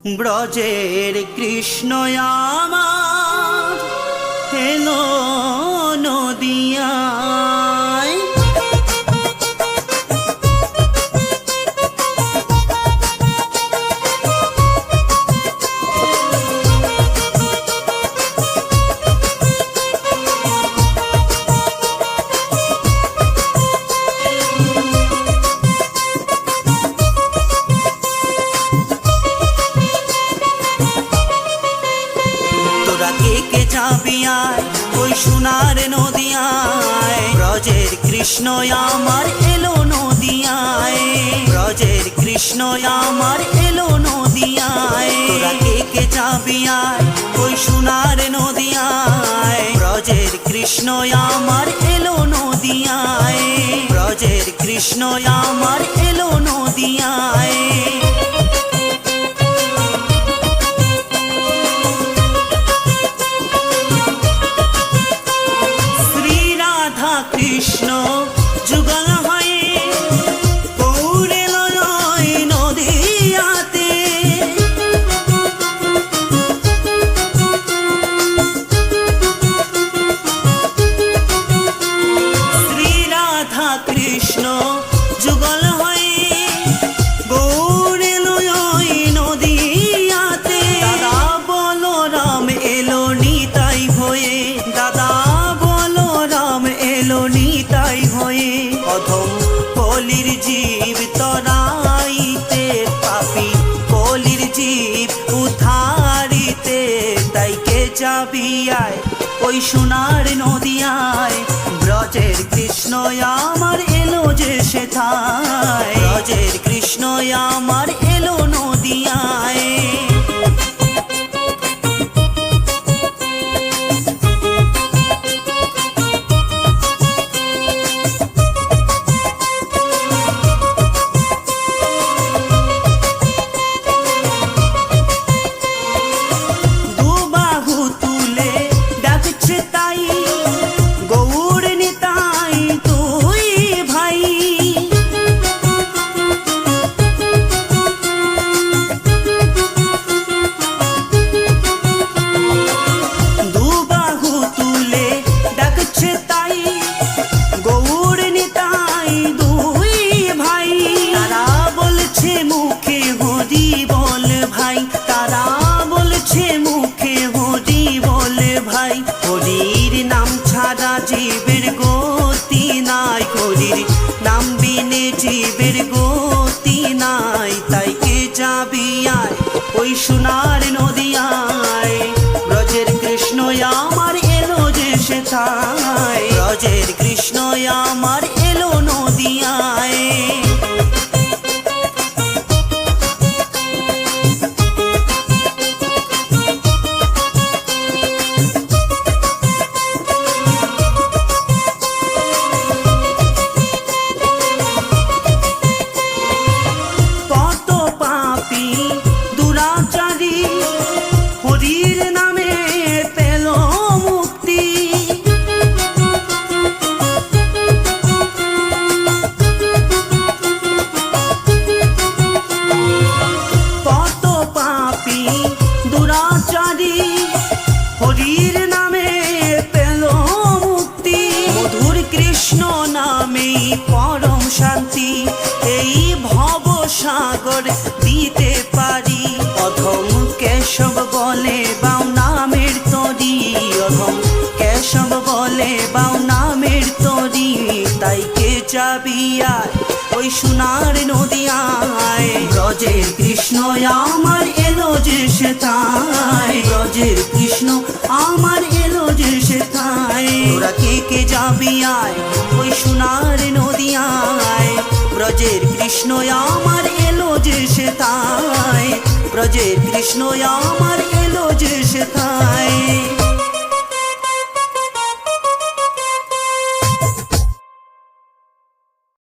ব্রজের কৃষ্ণ আমার হেলো নদিয়ায়। কে যাবি আয় ওই সোনার নদিয়ায়, ব্রজের কৃষ্ণ আমার এলো নদিয়ায়। ব্রজের কৃষ্ণ আমার এলো নদিয়ায়। তোরা কে যাবি আয় ওই সোনার নদিয়ায়, ব্রজের কৃষ্ণ আমার এলো নদিয়ায়। ব্রজের কৃষ্ণ আমার এলো নদিয়ায়। কৃষ্ণ যুগল হয়ে গৌরে লয় নদিয়াতে, শ্রী রাধা কৃষ্ণ যুগল হয়ে গৌরে লয় নদিয়াতে। দাদা বলরাম এলো নিতাই হয়ে, দাদা বলরাম এলো নিতাই হয়ে। অধম কলির জীব তরাইতে, পাপী কলির জীব উদ্ধারিতে। তাই কে যাবি আয় ওই সোনার নদিয়ায়, ব্রজের কৃষ্ণ আমার এলো যে সেথায়। ব্রজের কৃষ্ণ আমার এলো নদিয়ায়। হরির নাম ছাড়া জীবের গতি নাই, হরির নাম বিনে জীবের গতি নাই। তাই কে যাবি আয় ওই সোনার নদিয়ায়, ব্রজের কৃষ্ণ আমার এলো যে সেথায়। ব্রজের কৃষ্ণ আমার এলো নদিয়ায়। হরির নামে পেল মুক্তি, কত পাপী দুরাচারী হরির নামে পেল মুক্তি। মধুর কৃষ্ণ নামে পরম শান্তি, এই ভব সাগর দিতে পারি। অধম কেশব বলে বাউ নামের তরি, অধম কেশব বলে বাউ নামের তরি। তাই কে যাবি আয় ওই সোনার নদিয়ায়, ব্রজের কৃষ্ণ আমার এলো যে সেথায়। ব্রজের কৃষ্ণ আমার এলো যে সেথায়। তোরা কে যাবি আয় ওই সোনার নদিয়ায়, ব্রজের কৃষ্ণ আমার এলো যে সেথায়। ব্রজের কৃষ্ণ আমার এলো যে সেথায়।